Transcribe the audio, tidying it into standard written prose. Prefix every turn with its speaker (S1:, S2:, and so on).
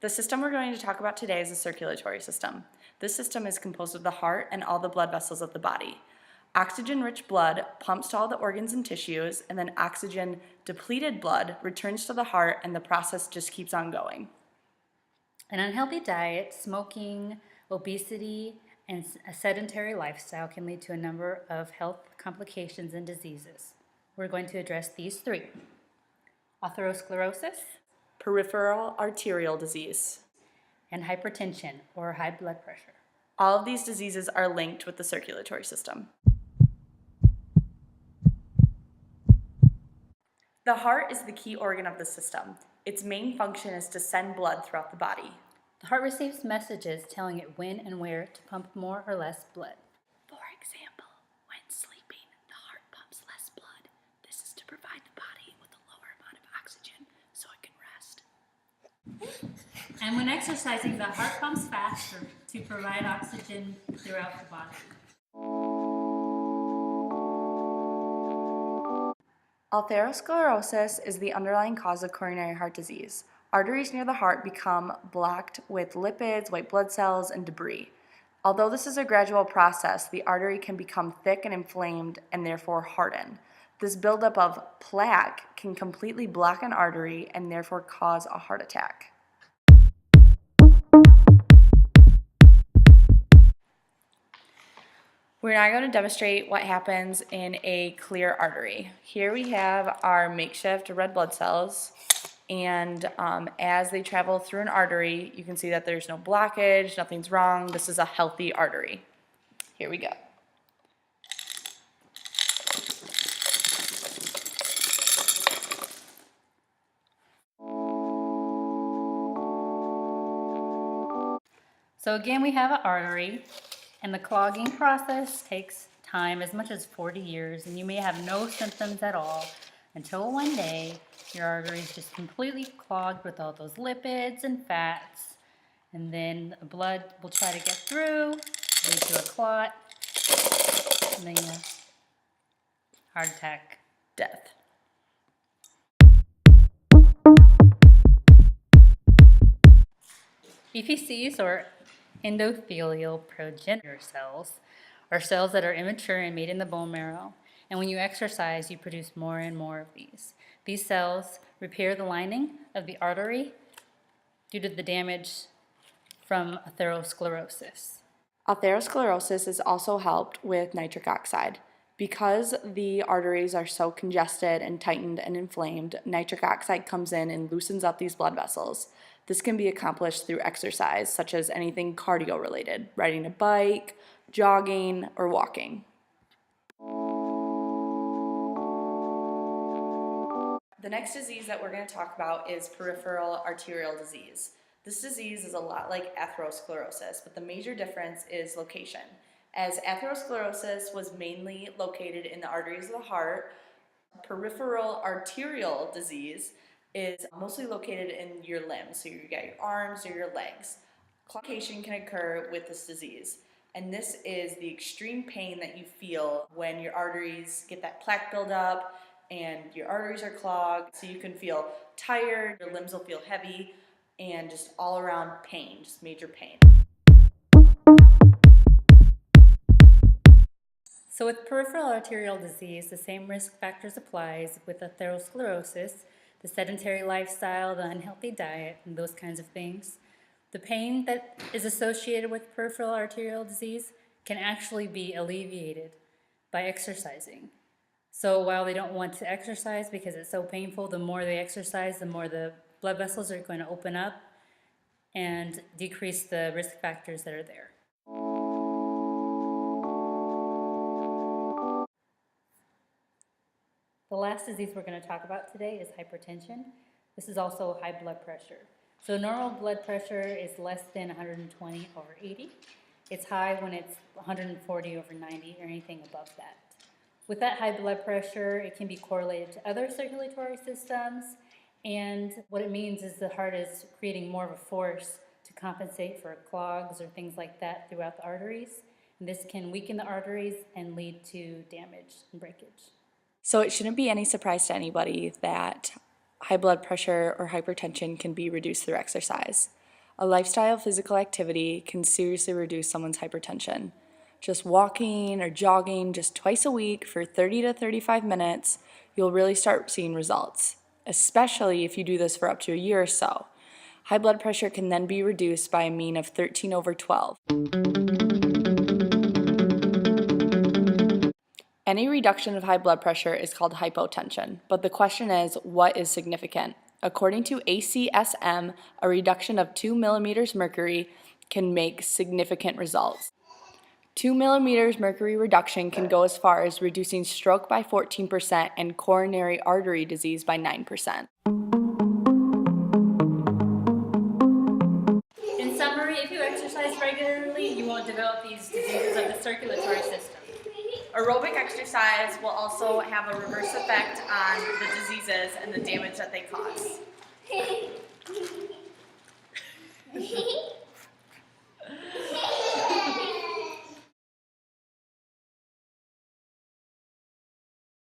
S1: The system we're going to talk about today is the circulatory system. This system is composed of the heart and all the blood vessels of the body. Oxygen-rich blood pumps to all the organs and tissues, and then oxygen-depleted blood returns to the heart, and the process just keeps on going.
S2: An unhealthy diet, smoking, obesity, and a sedentary lifestyle can lead to a number of health complications and diseases. We're going to address these three: atherosclerosis,
S1: Peripheral arterial disease.
S2: and hypertension or high blood pressure.
S1: All of these diseases are linked with the circulatory system. The heart is the key organ of the system. Its main function is to send blood throughout the body.
S2: The heart receives messages telling it when and where to pump more or less blood.
S1: For example, when sleeping, the heart pumps less blood. This is to provide the body with a lower amount of oxygen so it can rest.
S2: And when exercising, the heart pumps faster to provide oxygen throughout the body.
S1: Atherosclerosis is the underlying cause of coronary heart disease. Arteries near the heart become blocked with lipids, white blood cells, and debris. Although this is a gradual process, the artery can become thick and inflamed and therefore harden. This buildup of plaque can completely block an artery and therefore cause a heart attack. We're now going to demonstrate what happens in a clear artery. Here we have our makeshift red blood cells, and as they travel through an artery, you can see that there's no blockage, nothing's wrong. This is a healthy artery. Here we go.
S2: So again, we have an artery, and the clogging process takes time, as much as 40 years, and you may have no symptoms at all until one day your artery is just completely clogged with all those lipids and fats, and then the blood will try to get through, lead to a clot, and then heart attack,
S1: Death.
S2: EPCs, or endothelial progenitor cells, are cells that are immature and made in the bone marrow, and when you exercise, you produce more and more of these. These cells repair the lining of the artery due to the damage from atherosclerosis.
S1: Atherosclerosis is also helped with nitric oxide. Because the arteries are so congested and tightened and inflamed, nitric oxide comes in and loosens up these blood vessels. This can be accomplished through exercise, such as anything cardio-related, riding a bike, jogging, or walking. The next disease that we're going to talk about is peripheral arterial disease. This disease is a lot like atherosclerosis, but the major difference is location. As atherosclerosis was mainly located in the arteries of the heart, peripheral arterial disease is mostly located in your limbs. So you got your arms or your legs. Complication can occur with this disease, and this is the extreme pain that you feel when your arteries get that plaque buildup and your arteries are clogged. So you can feel tired, your limbs will feel heavy, and just all around pain, just major pain.
S2: So with peripheral arterial disease, the same risk factors applies with atherosclerosis, the sedentary lifestyle, the unhealthy diet, and those kinds of things. The pain that is associated with peripheral arterial disease can actually be alleviated by exercising. So while they don't want to exercise because it's so painful, the more they exercise, the more the blood vessels are going to open up and decrease the risk factors that are there. The last disease we're going to talk about today is hypertension. This is also high blood pressure. So normal blood pressure is less than 120 over 80. It's high when it's 140 over 90 or anything above that. With that high blood pressure, it can be correlated to other circulatory systems, and what it means is the heart is creating more of a force to compensate for clogs or things like that throughout the arteries. And this can weaken the arteries and lead to damage and breakage.
S1: So it shouldn't be any surprise to anybody that high blood pressure or hypertension can be reduced through exercise. A lifestyle of physical activity can seriously reduce someone's hypertension. Just walking or jogging just twice a week for 30 to 35 minutes, you'll really start seeing results, especially if you do this for up to a year or so. High blood pressure can then be reduced by a mean of 13/12. Any reduction of high blood pressure is called hypotension, but the question is, what is significant? According to ACSM, a reduction of 2 millimeters mercury can make significant results. 2 millimeters mercury reduction can go as far as reducing stroke by 14% and coronary artery disease by 9%.
S2: In summary, if you exercise regularly, you won't develop these diseases of the circulatory system.
S1: Aerobic exercise will also have a reverse effect on the diseases and the damage that they cause.